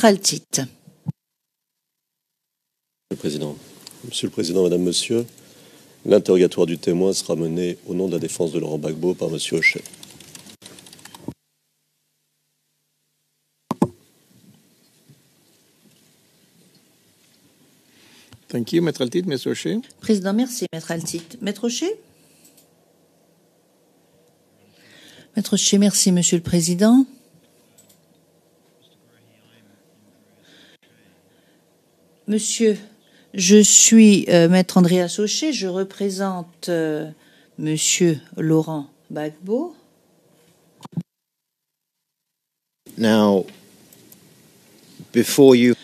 Maître Altit. Monsieur le Président, Madame, Monsieur, l'interrogatoire du témoin sera mené au nom de la défense de Laurent Gbagbo par Monsieur Hochet. Thank you, Maître Altit, Monsieur Hochet. Président, merci, Maître Altit. Maître Hochet? Maître Hochet, merci, Monsieur le Président. Monsieur, je suis Maître Andreas Hochet, je représente Monsieur Laurent Gbagbo. Now, before you...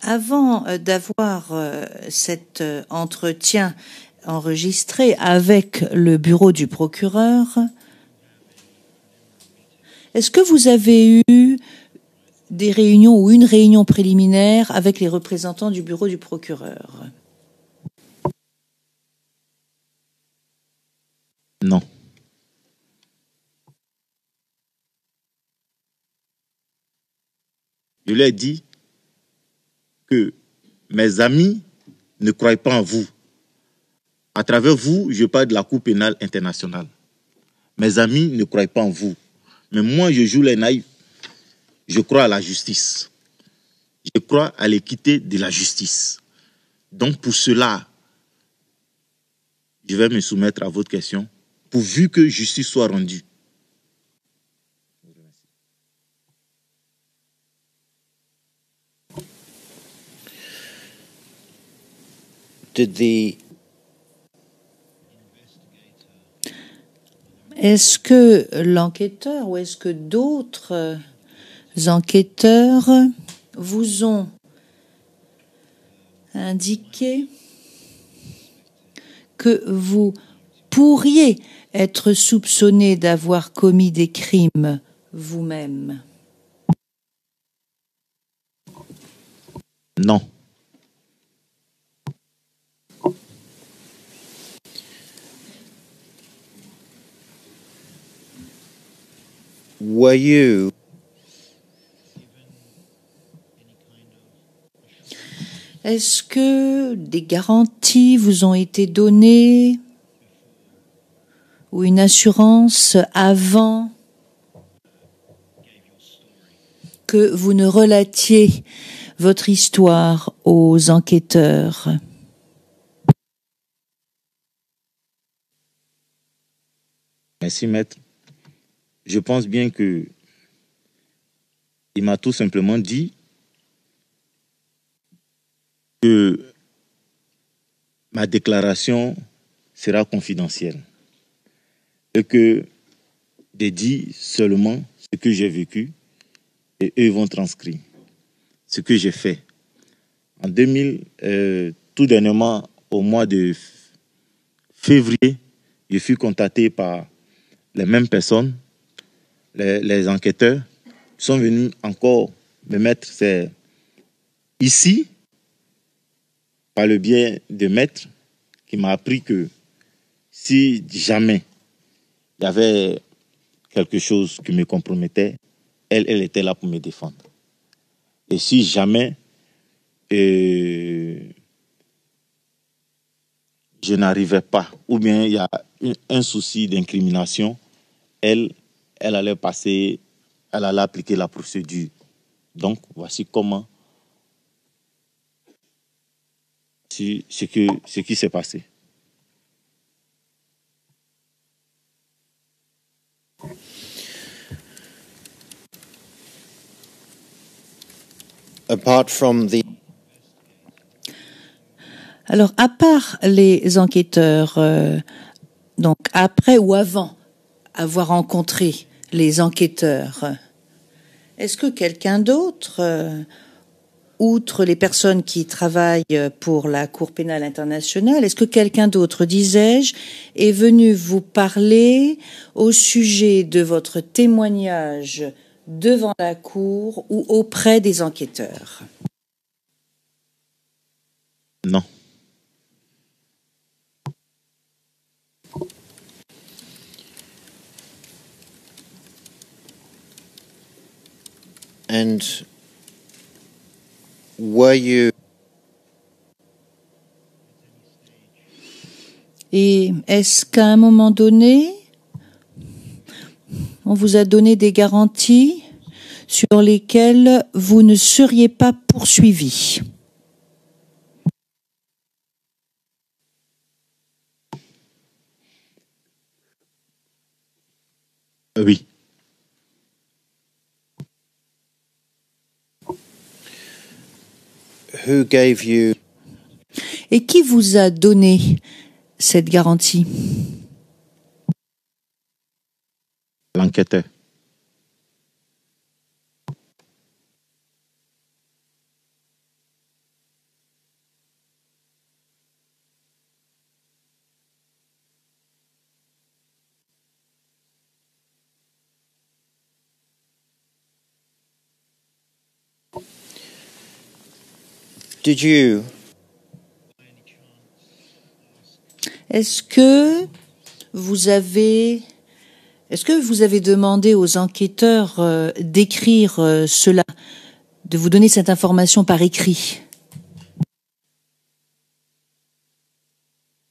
Avant d'avoir cet entretien enregistré avec le bureau du procureur, est-ce que vous avez eu des réunions ou une réunion préliminaire avec les représentants du bureau du procureur? Non. Je lui ai dit que mes amis ne croient pas en vous. À travers vous, je parle de la Cour pénale internationale. Mes amis ne croient pas en vous. Mais moi, je joue les naïfs. Je crois à la justice. Je crois à l'équité de la justice. Donc, pour cela, je vais me soumettre à votre question, pourvu que justice soit rendue. Est-ce que l'enquêteur ou est-ce que d'autres enquêteurs vous ont indiqué que vous pourriez être soupçonné d'avoir commis des crimes vous-même? Non. Were you... Est-ce que des garanties vous ont été données ou une assurance avant que vous ne relatiez votre histoire aux enquêteurs? Merci, maître. Je pense bien que il m'a tout simplement dit que ma déclaration sera confidentielle et que j'ai dit seulement ce que j'ai vécu et eux vont transcrire ce que j'ai fait. En 2000, tout dernièrement, au mois de février, je fus contacté par les mêmes personnes, les enquêteurs, sont venus encore me mettre ici, par le biais de maître, qui m'a appris que si jamais il y avait quelque chose qui me compromettait, elle était là pour me défendre. Et si jamais je n'arrivais pas, ou bien il y a un souci d'incrimination, elle allait passer, elle allait appliquer la procédure. Donc, voici comment, ce qui s'est passé. Apart from the... Alors, à part les enquêteurs, donc après ou avant avoir rencontré les enquêteurs, est-ce que quelqu'un d'autre, outre les personnes qui travaillent pour la Cour pénale internationale, est-ce que quelqu'un d'autre, disais-je, est venu vous parler au sujet de votre témoignage devant la Cour ou auprès des enquêteurs? Non. And were you Et est-ce qu'à un moment donné, on vous a donné des garanties sur lesquelles vous ne seriez pas poursuivi? Oui. who gave you Et qui vous a donné cette garantie? L'enquêteur. did you Est-ce que vous avez demandé aux enquêteurs d'écrire cela, de vous donner cette information par écrit?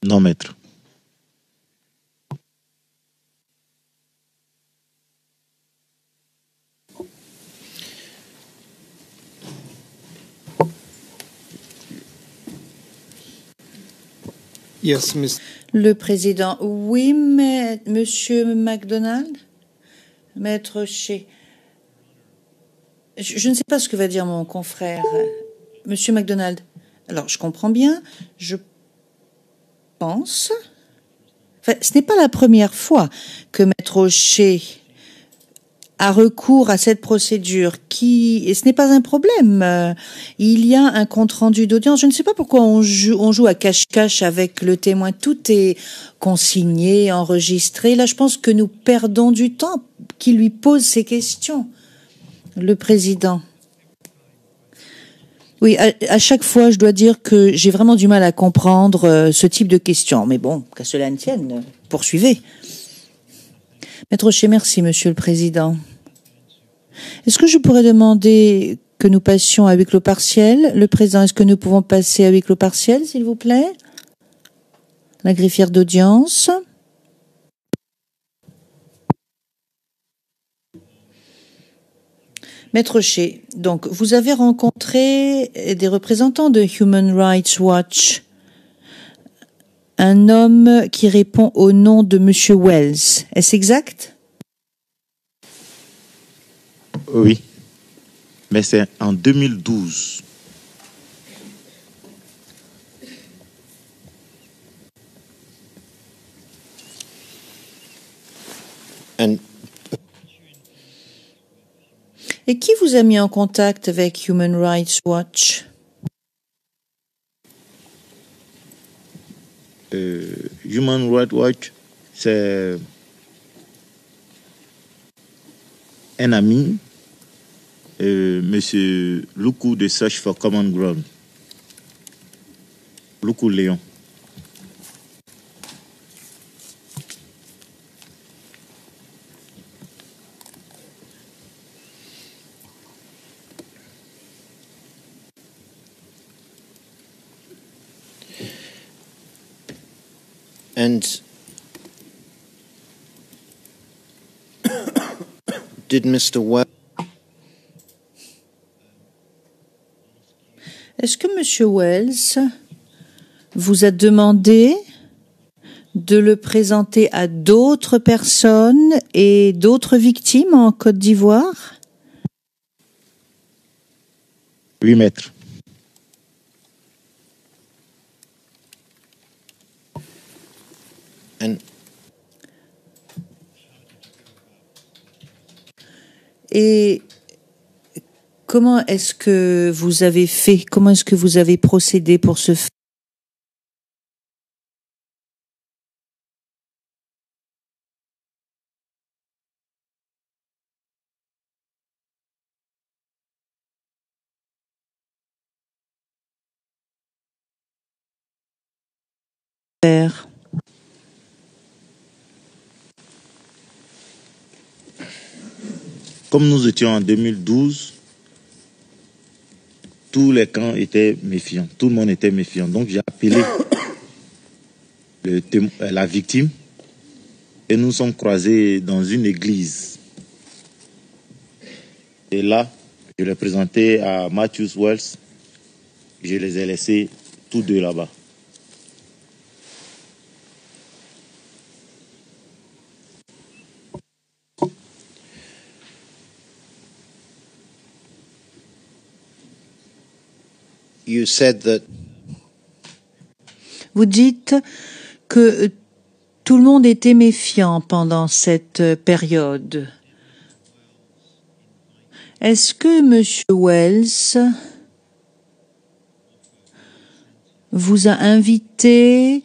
Non, maître. Yes, Miss. Le président, oui, mais Monsieur MacDonald, maître Shea. Je ne sais pas ce que va dire mon confrère, Monsieur MacDonald. Alors, je comprends bien. Je pense. Enfin, ce n'est pas la première fois que maître Shea a recours à cette procédure et ce n'est pas un problème. Il y a un compte-rendu d'audience. Je ne sais pas pourquoi on joue à cache-cache avec le témoin. Tout est consigné, enregistré. Là, je pense que nous perdons du temps qui lui pose ces questions. Le président. Oui, à chaque fois, je dois dire que j'ai vraiment du mal à comprendre ce type de questions. Mais bon, qu'à cela ne tienne, poursuivez. Maître Shea, merci, Monsieur le Président. Est-ce que je pourrais demander que nous passions à huis clos partiel? Le Président, est-ce que nous pouvons passer à huis clos partiel, s'il vous plaît? La greffière d'audience. Maître Shea, donc, vous avez rencontré des représentants de Human Rights Watch. Un homme qui répond au nom de Monsieur Wells. Est-ce exact? Oui. Mais c'est en 2012. and Et qui vous a mis en contact avec Human Rights Watch? Human Rights Watch, c'est un ami, Monsieur Luku de Search for Common Ground. Luku Léon. and did Mr. Wells Est-ce que Monsieur Wells vous a demandé de le présenter à d'autres personnes et d'autres victimes en Côte d'Ivoire? Oui, maître. and Et comment est-ce que vous avez fait? Comment est-ce que vous avez procédé pour ce faire? Comme nous étions en 2012, tous les camps étaient méfiants. Tout le monde était méfiant. Donc j'ai appelé la victime et nous sommes croisés dans une église. Et là, je l'ai présenté à Matthews Wells. Je les ai laissés tous deux là-bas. You said that Vous dites que tout le monde était méfiant pendant cette période. Est-ce que M. Wells vous a invité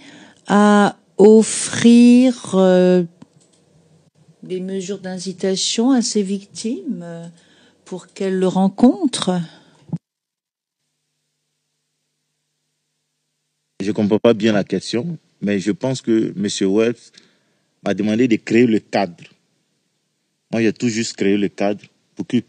à offrir des mesures d'incitation à ses victimes pour qu'elles le rencontrent? Je ne comprends pas bien la question, mais je pense que M. Wells m'a demandé de créer le cadre. Moi, j'ai tout juste créé le cadre pour qu'il